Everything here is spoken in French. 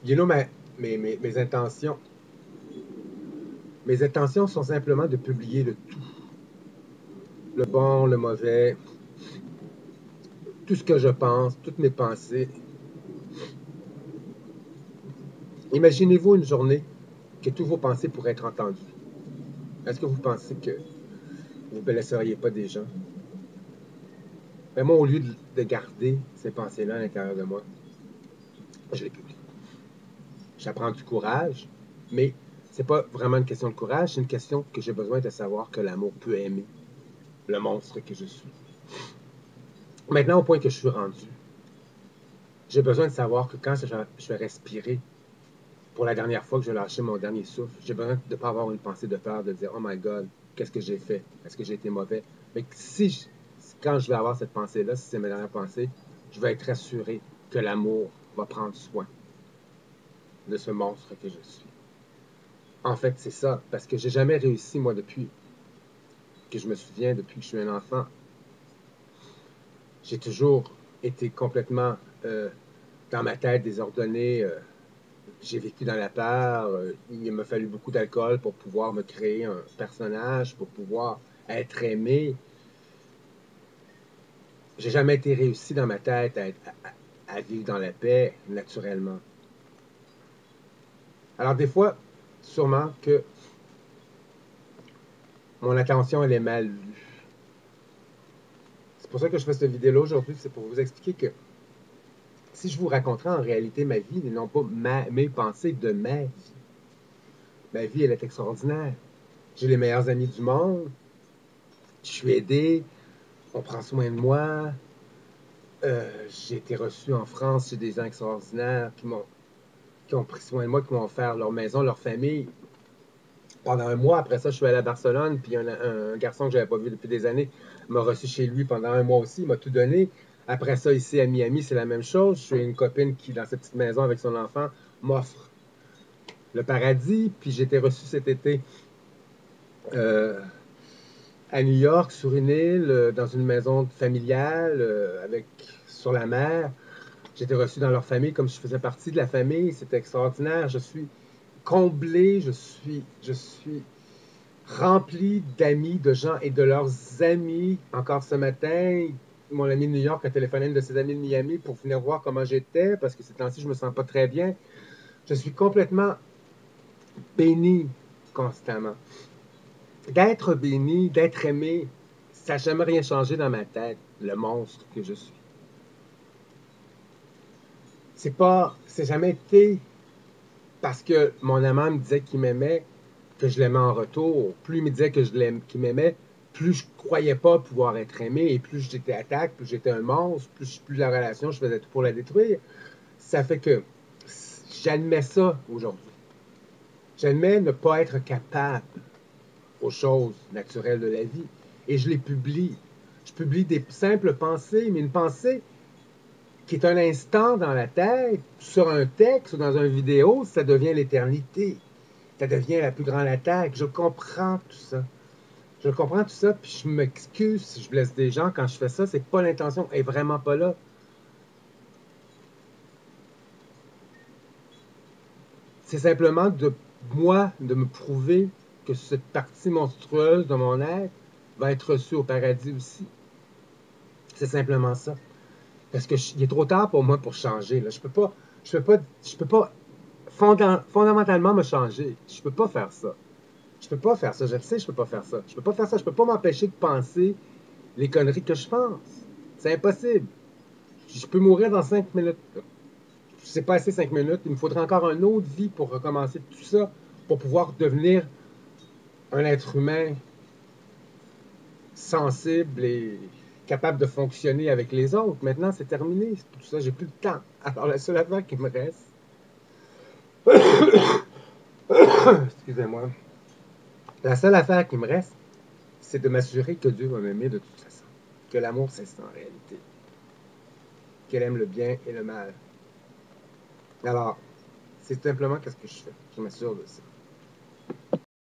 You know, mes intentions. Mes intentions sont simplement de publier le tout. Le bon, le mauvais, tout ce que je pense, toutes mes pensées. Imaginez-vous une journée que tous vos pensées pourraient être entendues. Est-ce que vous pensez que vous ne blesseriez pas des gens? Mais moi, au lieu de garder ces pensées-là à l'intérieur de moi, je les publie. Ça prend du courage, mais c'est pas vraiment une question de courage, c'est une question que j'ai besoin de savoir que l'amour peut aimer le monstre que je suis. Maintenant, au point que je suis rendu, j'ai besoin de savoir que quand je vais respirer pour la dernière fois que je vais lâcher mon dernier souffle, j'ai besoin de ne pas avoir une pensée de peur, de dire « Oh my God, qu'est-ce que j'ai fait? Est-ce que j'ai été mauvais? » Mais quand je vais avoir cette pensée-là, si c'est ma dernière pensée, je vais être assuré que l'amour va prendre soin de ce monstre que je suis. En fait, c'est ça, parce que j'ai jamais réussi, moi, depuis que je me souviens, depuis que je suis un enfant. J'ai toujours été complètement dans ma tête désordonnée. J'ai vécu dans la peur. Il m'a fallu beaucoup d'alcool pour pouvoir me créer un personnage, pour pouvoir être aimé. J'ai jamais été réussi dans ma tête à vivre dans la paix naturellement. Alors des fois, sûrement que mon attention, elle est mal lue. C'est pour ça que je fais cette vidéo-là aujourd'hui, c'est pour vous expliquer que si je vous raconterais en réalité ma vie, et non pas mes pensées de ma vie, elle est extraordinaire. J'ai les meilleurs amis du monde, je suis aidé, on prend soin de moi. J'ai été reçu en France chez des gens extraordinaires qui ont pris soin de moi, qui m'ont offert leur maison, leur famille. Pendant un mois, après ça, je suis allé à Barcelone, puis un garçon que je n'avais pas vu depuis des années m'a reçu chez lui pendant un mois aussi, il m'a tout donné. Après ça, ici à Miami, c'est la même chose. Je suis une copine qui, dans cette petite maison avec son enfant, m'offre le paradis. Puis j'ai été reçu cet été euh, à New York, sur une île, dans une maison familiale, sur la mer. J'ai été reçu dans leur famille comme je faisais partie de la famille. C'était extraordinaire. Je suis comblé, je suis rempli d'amis, de gens et de leurs amis. Encore ce matin, mon ami de New York a téléphoné à une de ses amis de Miami pour venir voir comment j'étais, parce que ces temps-ci, je me sens pas très bien. Je suis complètement béni constamment. D'être béni, d'être aimé, ça n'a jamais rien changé dans ma tête, le monstre que je suis. C'est jamais été parce que mon amant me disait qu'il m'aimait, que je l'aimais en retour. Plus il me disait qu'il m'aimait, plus je croyais pas pouvoir être aimé, et plus j'étais attaque, plus j'étais un monstre, plus la relation, je faisais tout pour la détruire. Ça fait que j'admets ça aujourd'hui. J'admets ne pas être capable aux choses naturelles de la vie. Et je les publie. Je publie des simples pensées, mais une pensée qui est un instant dans la tête, sur un texte ou dans une vidéo, ça devient l'éternité. Ça devient la plus grande attaque. Je comprends tout ça. Je comprends tout ça, puis je m'excuse si je blesse des gens quand je fais ça. C'est pas l'intention, elle est vraiment pas là. C'est simplement de moi de me prouver que cette partie monstrueuse de mon être va être reçue au paradis aussi. C'est simplement ça. Parce que il est trop tard pour moi pour changer. Là. Je peux pas fondamentalement me changer. Je peux pas faire ça. Je peux pas faire ça. Je le sais, je peux pas faire ça. Je peux pas faire ça. Je peux pas m'empêcher de penser les conneries que je pense. C'est impossible. Je peux mourir dans 5 minutes. C'est pas assez 5 minutes. Il me faudrait encore une autre vie pour recommencer tout ça, pour pouvoir devenir un être humain sensible et capable de fonctionner avec les autres. Maintenant, c'est terminé. Tout ça, j'ai plus de temps. Alors, la seule affaire qui me reste, excusez-moi, la seule affaire qui me reste, c'est de m'assurer que Dieu va m'aimer de toute façon. Que l'amour, c'est ça en réalité. Qu'elle aime le bien et le mal. Alors, c'est simplement qu'est-ce que je fais. Je m'assure de ça.